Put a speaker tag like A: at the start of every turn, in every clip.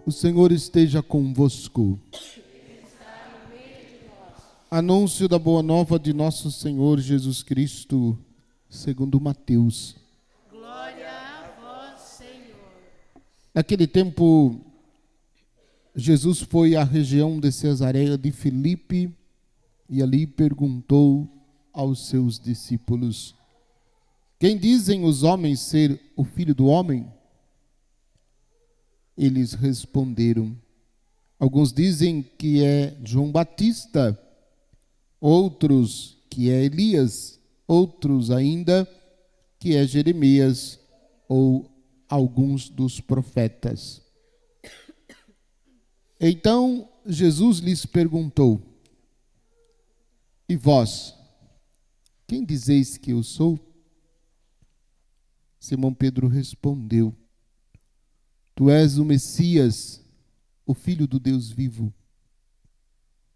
A: O Senhor esteja convosco. Anúncio da boa nova de nosso Senhor Jesus Cristo, segundo Mateus.
B: Glória a vós, Senhor.
A: Naquele tempo, Jesus foi à região de Cesareia de Filipe e ali perguntou aos seus discípulos: quem dizem os homens ser o Filho do Homem? Eles responderam: alguns dizem que é João Batista, outros que é Elias, outros ainda que é Jeremias ou alguns dos profetas. Então Jesus lhes perguntou: e vós, quem dizeis que eu sou? Simão Pedro respondeu: tu és o Messias, o Filho do Deus vivo.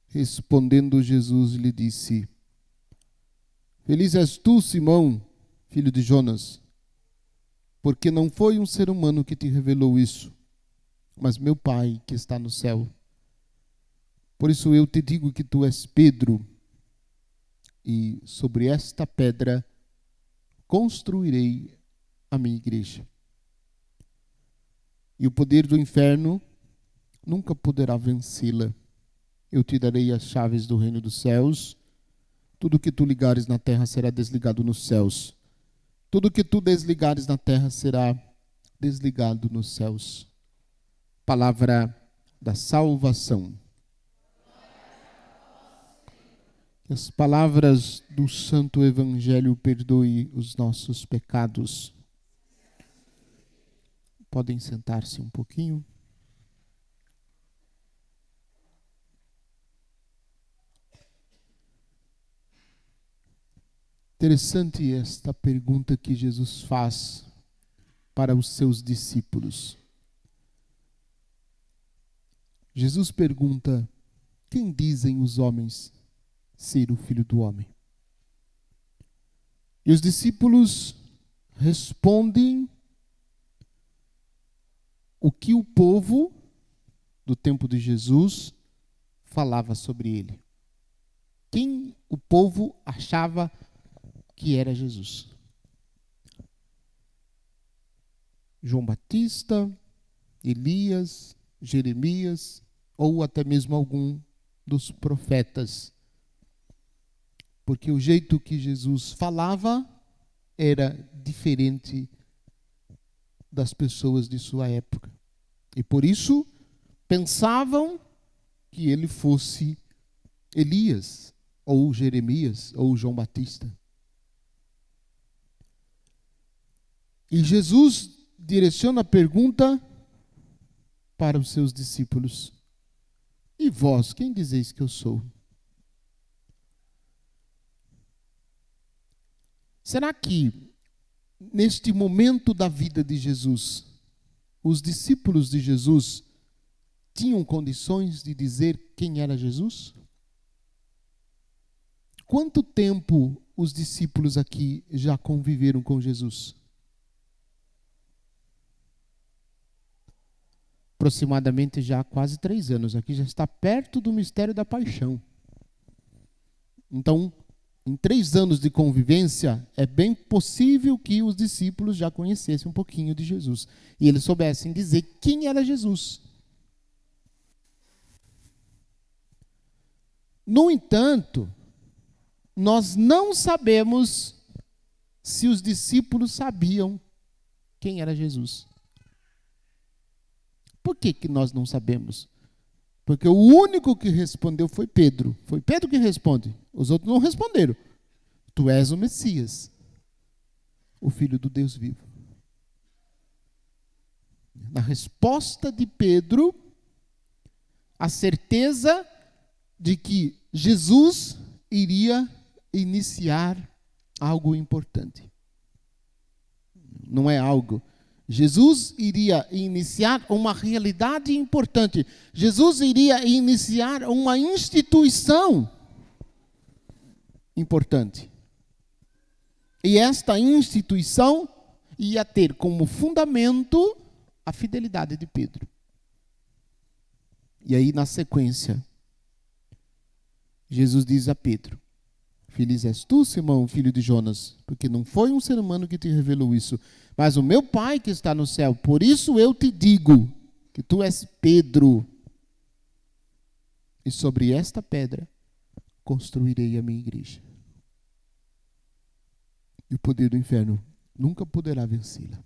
A: Respondendo Jesus lhe disse: feliz és tu, Simão, filho de Jonas, porque não foi um ser humano que te revelou isso, mas meu Pai que está no céu. Por isso eu te digo que tu és Pedro, e sobre esta pedra construirei a minha igreja. E o poder do inferno nunca poderá vencê-la. Eu te darei as chaves do reino dos céus. Tudo que tu ligares na terra será desligado nos céus. Tudo que tu desligares na terra será desligado nos céus. Palavra da salvação. Que as palavras do Santo Evangelho perdoem os nossos pecados. Podem sentar-se um pouquinho. Interessante esta pergunta que Jesus faz para os seus discípulos. Jesus pergunta: quem dizem os homens ser o Filho do Homem? E os discípulos respondem o que o povo do tempo de Jesus falava sobre ele. Quem o povo achava que era Jesus? João Batista, Elias, Jeremias ou até mesmo algum dos profetas. Porque o jeito que Jesus falava era diferente das pessoas de sua época. E por isso pensavam que ele fosse Elias, ou Jeremias, ou João Batista. E Jesus direciona a pergunta para os seus discípulos: e vós, quem dizeis que eu sou? Será que neste momento da vida de Jesus, os discípulos de Jesus tinham condições de dizer quem era Jesus? Quanto tempo os discípulos aqui já conviveram com Jesus? Aproximadamente já há quase 3 anos. Aqui já está perto do mistério da paixão. Então, em 3 anos de convivência, é bem possível que os discípulos já conhecessem um pouquinho de Jesus. E eles soubessem dizer quem era Jesus. No entanto, nós não sabemos se os discípulos sabiam quem era Jesus. Por que nós não sabemos? Porque o único que respondeu foi Pedro. Foi Pedro que responde. Os outros não responderam. Tu és o Messias, o Filho do Deus vivo. Na resposta de Pedro, a certeza de que Jesus iria iniciar algo importante. Não é algo. Jesus iria iniciar uma realidade importante. Jesus iria iniciar uma instituição importante. E esta instituição ia ter como fundamento a fidelidade de Pedro. E aí, na sequência, Jesus diz a Pedro: feliz és tu, Simão, filho de Jonas, porque não foi um ser humano que te revelou isso, mas o meu Pai que está no céu. Por isso eu te digo que tu és Pedro, e sobre esta pedra construirei a minha igreja. E o poder do inferno nunca poderá vencê-la.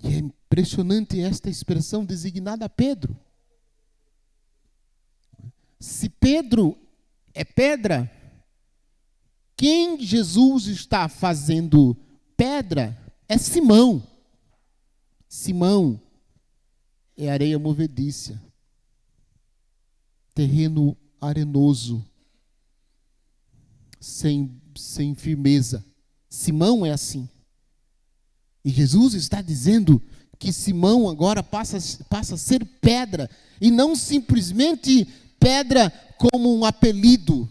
A: E é impressionante esta expressão designada a Pedro. Se Pedro é pedra, quem Jesus está fazendo pedra é Simão. Simão é areia movediça, terreno arenoso, sem firmeza. Simão é assim. E Jesus está dizendo que Simão agora passa a ser pedra, e não simplesmente pedra como um apelido.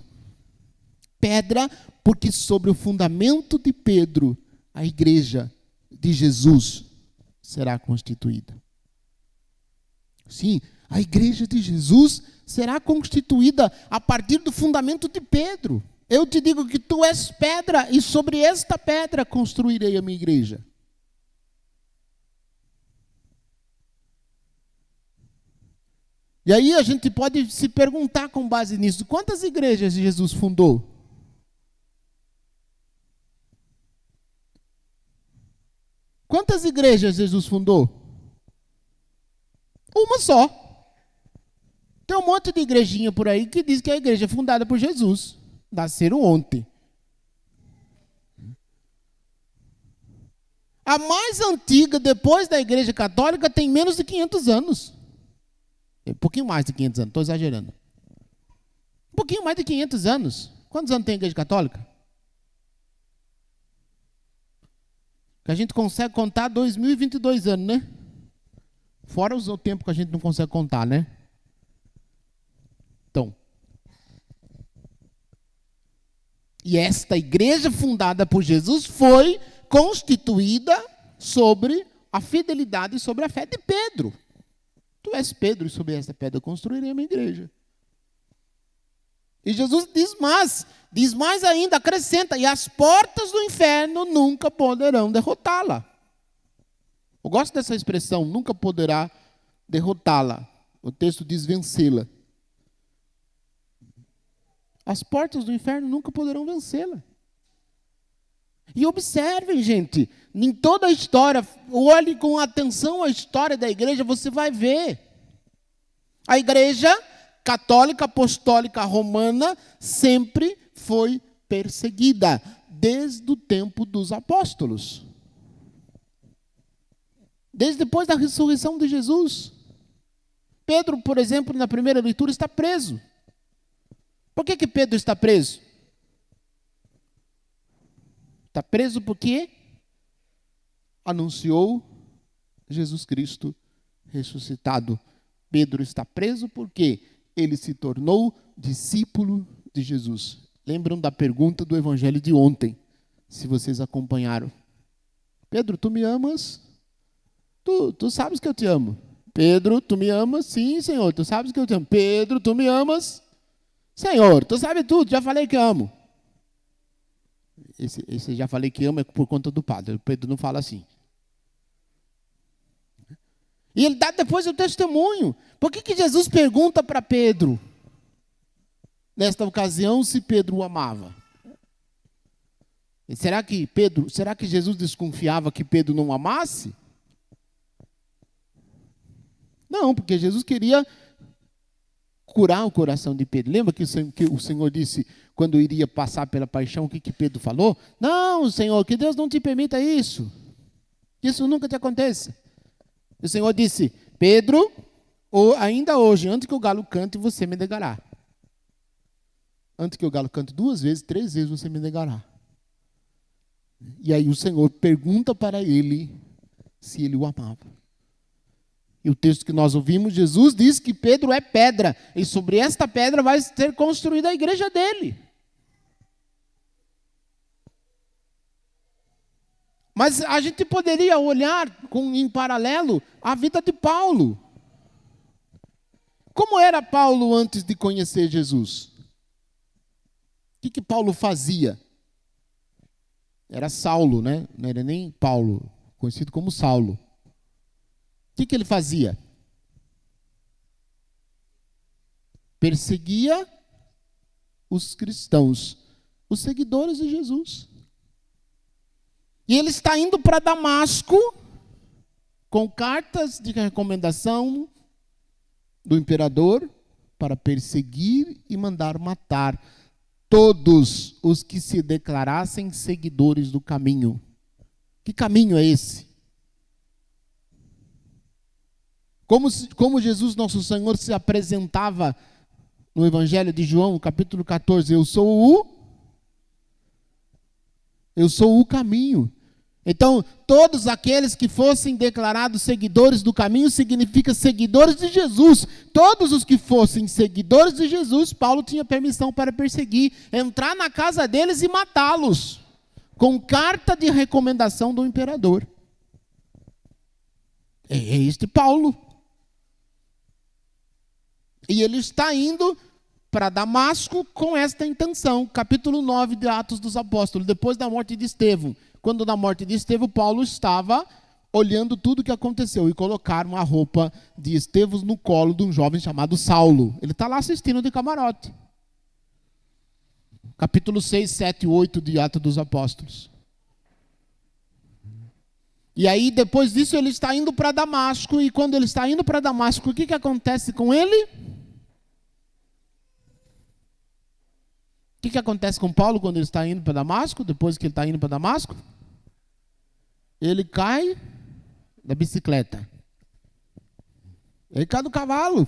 A: Pedra porque sobre o fundamento de Pedro, a igreja de Jesus será constituída. Sim, a igreja de Jesus será constituída a partir do fundamento de Pedro. Eu te digo que tu és pedra, e sobre esta pedra construirei a minha igreja. E aí a gente pode se perguntar com base nisso: quantas igrejas Jesus fundou? Quantas igrejas Jesus fundou? Uma só. Tem um monte de igrejinha por aí que diz que a igreja é fundada por Jesus. Nasceram ontem. A mais antiga, depois da igreja católica, tem menos de 500 anos. Um pouquinho mais de 500 anos, estou exagerando. Um pouquinho mais de 500 anos. Quantos anos tem a igreja católica? Que a gente consegue contar 2022 anos, né? Fora o tempo que a gente não consegue contar, né? Então. E esta igreja fundada por Jesus foi constituída sobre a fidelidade e sobre a fé de Pedro. Tu és Pedro, e sobre esta pedra eu construirei a minha igreja. E Jesus diz mais ainda, acrescenta: e as portas do inferno nunca poderão derrotá-la. Eu gosto dessa expressão, nunca poderá derrotá-la. O texto diz vencê-la. As portas do inferno nunca poderão vencê-la. E observem, gente, em toda a história, olhe com atenção a história da igreja, você vai ver. A igreja católica, apostólica, romana, sempre foi perseguida, desde o tempo dos apóstolos. Desde depois da ressurreição de Jesus. Pedro, por exemplo, na primeira leitura, está preso. Por que Pedro está preso? Está preso porque anunciou Jesus Cristo ressuscitado. Pedro está preso porque ele se tornou discípulo de Jesus. Lembram da pergunta do evangelho de ontem, se vocês acompanharam. Pedro, tu me amas? Tu sabes que eu te amo. Pedro, tu me amas? Sim, Senhor, tu sabes que eu te amo. Pedro, tu me amas? Senhor, tu sabe tudo, já falei que amo. Esse já falei que ama é por conta do padre. O Pedro não fala assim. E ele dá depois o testemunho. Por que Jesus pergunta para Pedro, nesta ocasião, se Pedro o amava? E será que Jesus desconfiava que Pedro não o amasse? Não, porque Jesus queria curar o coração de Pedro. Lembra que o Senhor disse, quando iria passar pela paixão, o que Pedro falou? Não, Senhor, que Deus não te permita isso. Que isso nunca te aconteça. O Senhor disse: Pedro, ainda hoje, antes que o galo cante, você me negará. Antes que o galo cante 2 vezes, 3 vezes, você me negará. E aí o Senhor pergunta para ele se ele o amava. E o texto que nós ouvimos, Jesus diz que Pedro é pedra, e sobre esta pedra vai ser construída a igreja dele. Mas a gente poderia olhar em paralelo a vida de Paulo. Como era Paulo antes de conhecer Jesus? O que Paulo fazia? Era Saulo, né? Não era nem Paulo, conhecido como Saulo. O que ele fazia? Perseguia os cristãos, os seguidores de Jesus. E ele está indo para Damasco com cartas de recomendação do imperador para perseguir e mandar matar todos os que se declarassem seguidores do caminho. Que caminho é esse? Como Jesus, nosso Senhor, se apresentava no Evangelho de João, capítulo 14, eu sou o caminho. Então, todos aqueles que fossem declarados seguidores do caminho, significa seguidores de Jesus. Todos os que fossem seguidores de Jesus, Paulo tinha permissão para perseguir, entrar na casa deles e matá-los, com carta de recomendação do imperador. É este Paulo. E ele está indo para Damasco com esta intenção. Capítulo 9 de Atos dos Apóstolos, depois da morte de Estevão. Quando na morte de Estevão, Paulo estava olhando tudo o que aconteceu e colocaram a roupa de Estevão no colo de um jovem chamado Saulo. Ele está lá assistindo de camarote. Capítulo 6, 7 e 8 de Atos dos Apóstolos. E aí, depois disso, ele está indo para Damasco. E quando ele está indo para Damasco, o que acontece com ele? O que acontece com Paulo quando ele está indo para Damasco? Depois que ele está indo para Damasco? Ele cai da bicicleta. Ele cai do cavalo.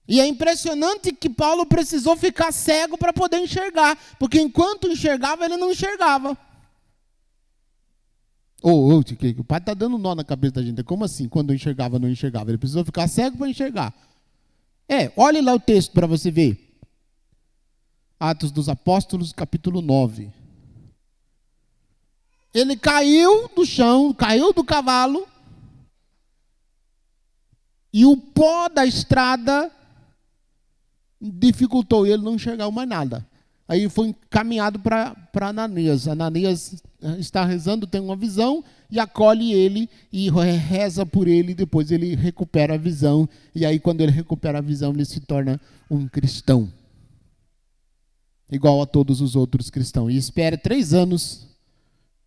A: E é impressionante que Paulo precisou ficar cego para poder enxergar. Porque enquanto enxergava, ele não enxergava. O pai está dando nó na cabeça da gente. Como assim? Quando eu enxergava, não enxergava? Ele precisou ficar cego para enxergar. Olhe lá o texto para você ver. Atos dos Apóstolos, capítulo 9. Ele caiu do chão, caiu do cavalo, e o pó da estrada dificultou ele não enxergar mais nada. Aí foi encaminhado para Ananias. Ananias está rezando, tem uma visão, e acolhe ele, e reza por ele, e depois ele recupera a visão. E aí, quando ele recupera a visão, ele se torna um cristão. Igual a todos os outros cristãos. E espera 3 anos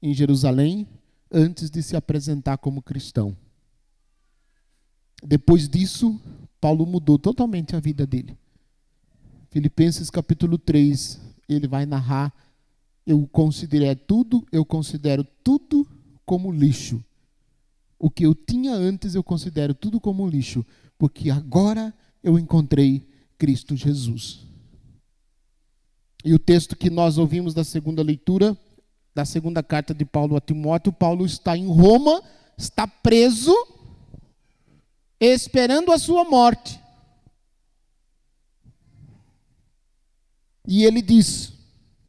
A: em Jerusalém antes de se apresentar como cristão. Depois disso, Paulo mudou totalmente a vida dele. Filipenses capítulo 3, ele vai narrar: eu considero tudo como lixo. O que eu tinha antes eu considero tudo como lixo, porque agora eu encontrei Cristo Jesus. E o texto que nós ouvimos da segunda leitura, da segunda carta de Paulo a Timóteo, Paulo está em Roma, está preso, esperando a sua morte. E ele diz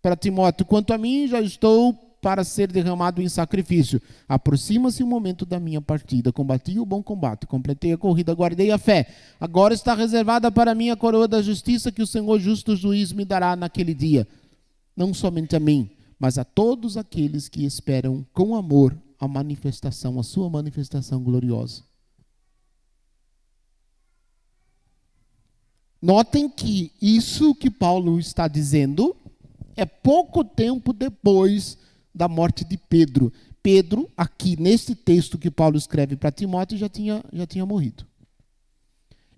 A: para Timóteo: quanto a mim, já estou para ser derramado em sacrifício. Aproxima-se o momento da minha partida. Combati o bom combate, completei a corrida, guardei a fé. Agora está reservada para mim a coroa da justiça que o Senhor justo juiz me dará naquele dia. Não somente a mim, mas a todos aqueles que esperam com amor a sua manifestação gloriosa. Notem que isso que Paulo está dizendo é pouco tempo depois da morte de Pedro. Pedro, aqui neste texto que Paulo escreve para Timóteo, já tinha morrido.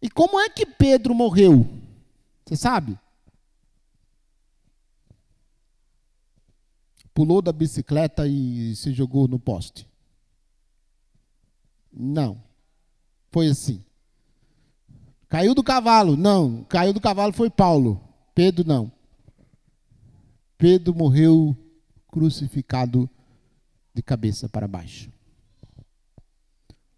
A: E como é que Pedro morreu? Você sabe? Pulou da bicicleta e se jogou no poste? Não. Foi assim. Caiu do cavalo? Não. Caiu do cavalo foi Paulo. Pedro não. Pedro morreu crucificado de cabeça para baixo.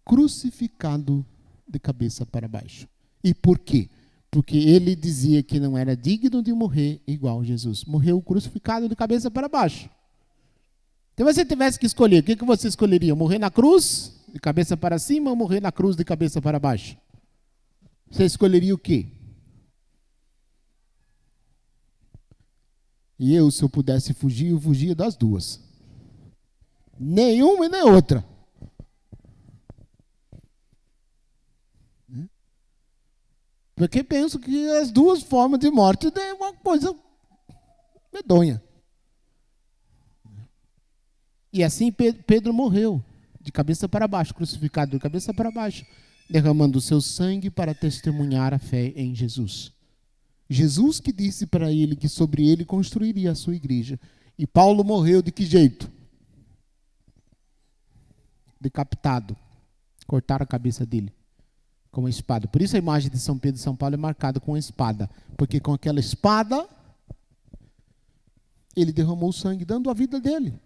A: Crucificado de cabeça para baixo. E por quê? Porque ele dizia que não era digno de morrer igual Jesus. Morreu crucificado de cabeça para baixo. Se você tivesse que escolher, o que você escolheria? Morrer na cruz, de cabeça para cima, ou morrer na cruz, de cabeça para baixo? Você escolheria o quê? E eu, se eu pudesse fugir, eu fugia das duas. Nenhuma e nem outra. Porque penso que as duas formas de morte é uma coisa medonha. E assim Pedro morreu, de cabeça para baixo, crucificado de cabeça para baixo, derramando o seu sangue para testemunhar a fé em Jesus. Jesus que disse para ele que sobre ele construiria a sua igreja. E Paulo morreu de que jeito? Decapitado. Cortaram a cabeça dele com uma espada. Por isso a imagem de São Pedro e São Paulo é marcada com a espada. Porque com aquela espada, ele derramou o sangue, dando a vida dele.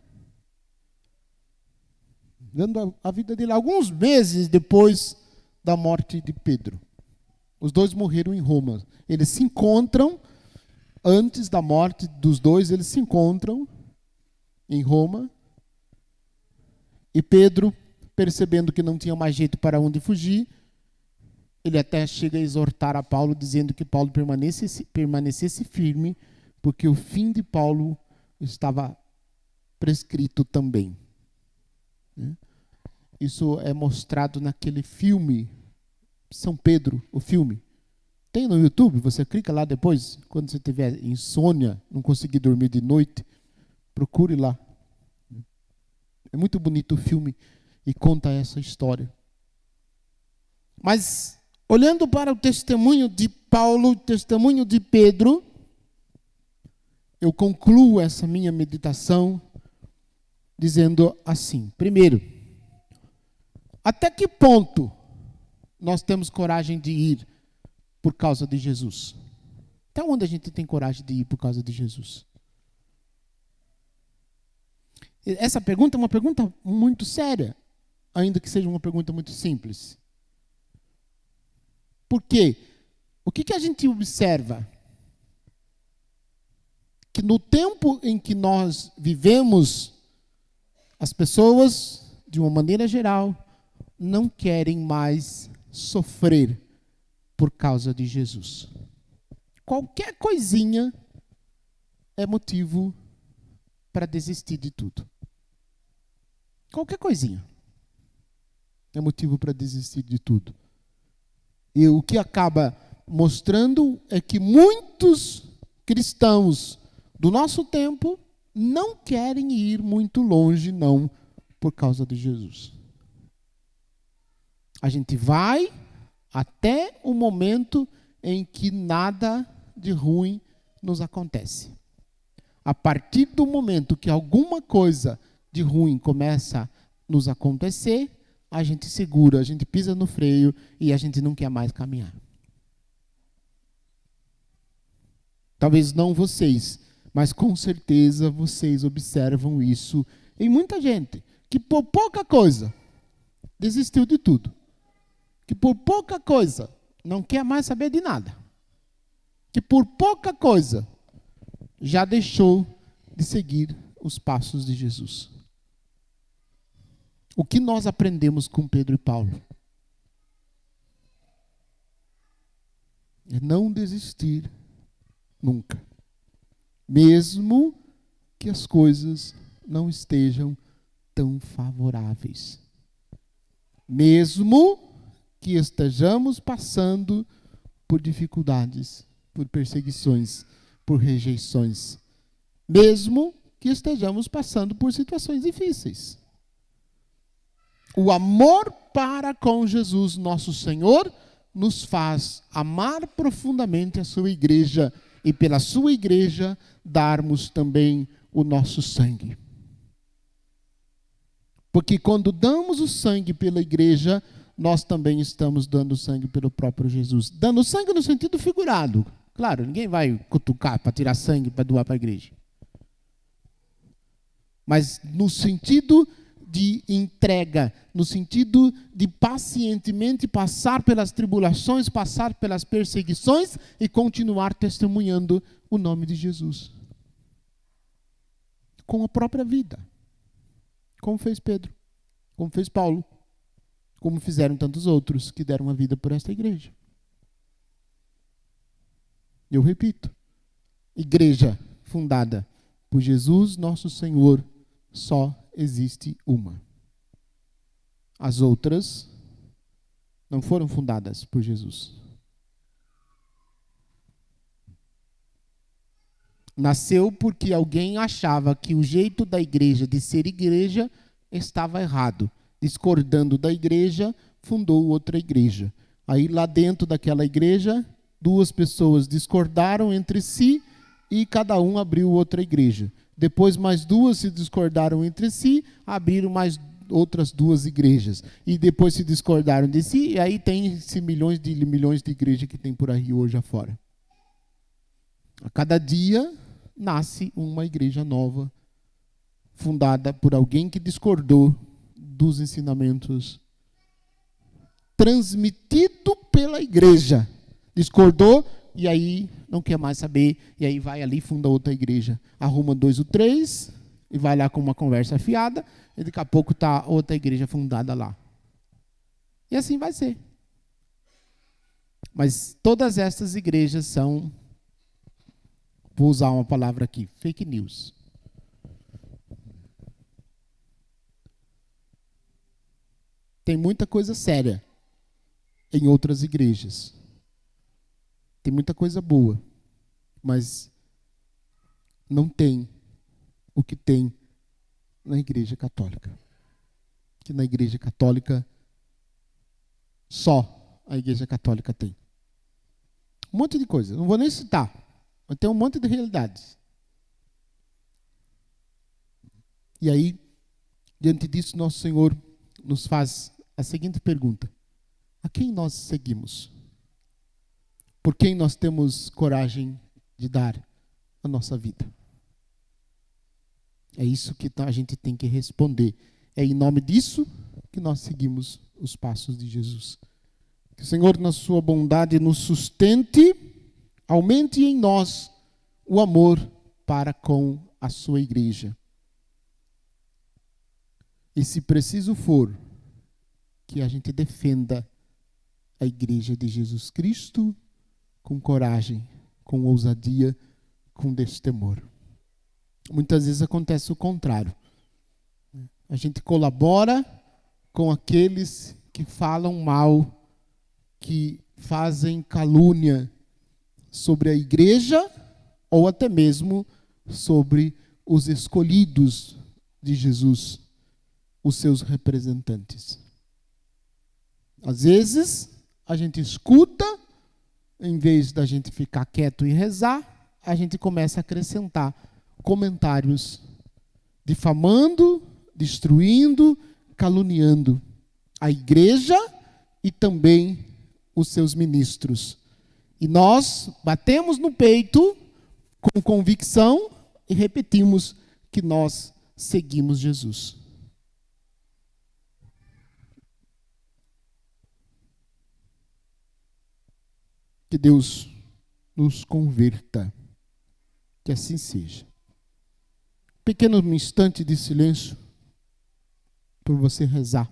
A: Dando a vida dele. Alguns meses depois da morte de Pedro. Os dois morreram em Roma. Eles se encontram, antes da morte dos dois, eles se encontram em Roma. E Pedro, percebendo que não tinha mais jeito para onde ele até chega a exortar a Paulo, dizendo que Paulo permanecesse firme, porque o fim de Paulo estava prescrito também. Isso é mostrado naquele filme, São Pedro, o filme. Tem no YouTube, você clica lá depois, quando você tiver insônia, não conseguir dormir de noite, procure lá. É muito bonito o filme e conta essa história. Mas, olhando para o testemunho de Paulo, o testemunho de Pedro, eu concluo essa minha meditação dizendo assim: primeiro, até que ponto nós temos coragem de ir por causa de Jesus? Até onde a gente tem coragem de ir por causa de Jesus? Essa pergunta é uma pergunta muito séria, ainda que seja uma pergunta muito simples. Por quê? O que a gente observa? Que no tempo em que nós vivemos, as pessoas, de uma maneira geral, não querem mais sofrer por causa de Jesus. Qualquer coisinha é motivo para desistir de tudo. Qualquer coisinha é motivo para desistir de tudo. E o que acaba mostrando é que muitos cristãos do nosso tempo não querem ir muito longe, não, por causa de Jesus. A gente vai até o momento em que nada de ruim nos acontece. A partir do momento que alguma coisa de ruim começa a nos acontecer, a gente segura, a gente pisa no freio e a gente não quer mais caminhar. Talvez não vocês, mas com certeza vocês observam isso em muita gente, que por pouca coisa desistiu de tudo. Que por pouca coisa não quer mais saber de nada. Que por pouca coisa já deixou de seguir os passos de Jesus. O que nós aprendemos com Pedro e Paulo? É não desistir nunca. Mesmo que as coisas não estejam tão favoráveis. Mesmo que estejamos passando por dificuldades, por perseguições, por rejeições. Mesmo que estejamos passando por situações difíceis. O amor para com Jesus, nosso Senhor, nos faz amar profundamente a sua igreja e pela sua igreja darmos também o nosso sangue. Porque quando damos o sangue pela igreja, nós também estamos dando sangue pelo próprio Jesus. Dando sangue no sentido figurado. Claro, ninguém vai cutucar para tirar sangue para doar para a igreja. Mas no sentido de entrega, no sentido de pacientemente passar pelas tribulações, passar pelas perseguições e continuar testemunhando o nome de Jesus. Com a própria vida. Como fez Pedro, como fez Paulo, como fizeram tantos outros que deram a vida por esta igreja. Eu repito, igreja fundada por Jesus, nosso Senhor, só existe uma. As outras não foram fundadas por Jesus. Nasceu porque alguém achava que o jeito da igreja de ser igreja estava errado. Discordando da igreja, fundou outra igreja. Aí lá dentro daquela igreja, 2 pessoas discordaram entre si e cada um abriu outra igreja. Depois mais 2 se discordaram entre si, abriram mais outras 2 igrejas. E depois se discordaram de si, e aí tem esse milhões de igrejas que tem por aí hoje afora. A cada dia nasce uma igreja nova, fundada por alguém que discordou dos ensinamentos transmitido pela igreja. Discordou e aí não quer mais saber, e aí vai ali e funda outra igreja. Arruma 2 ou 3 e vai lá com uma conversa afiada, e daqui a pouco está outra igreja fundada lá. E assim vai ser. Mas todas essas igrejas são, vou usar uma palavra aqui, fake news. Tem muita coisa séria em outras igrejas. Tem muita coisa boa, mas não tem o que tem na Igreja Católica. Que na Igreja Católica, só a Igreja Católica tem. Um monte de coisa, não vou nem citar, mas tem um monte de realidades. E aí, diante disso, nosso Senhor nos faz a seguinte pergunta: a quem nós seguimos? Por quem nós temos coragem de dar a nossa vida? É isso que a gente tem que responder. É em nome disso que nós seguimos os passos de Jesus. Que o Senhor, na sua bondade, nos sustente, aumente em nós o amor para com a sua igreja. E se preciso for, que a gente defenda a igreja de Jesus Cristo com coragem, com ousadia, com destemor. Muitas vezes acontece o contrário. A gente colabora com aqueles que falam mal, que fazem calúnia sobre a igreja ou até mesmo sobre os escolhidos de Jesus, os seus representantes. Às vezes, a gente escuta, em vez da gente ficar quieto e rezar, a gente começa a acrescentar comentários difamando, destruindo, caluniando a igreja e também os seus ministros. E nós batemos no peito com convicção e repetimos que nós seguimos Jesus. Que Deus nos converta. Que assim seja. Pequeno instante de silêncio por você rezar.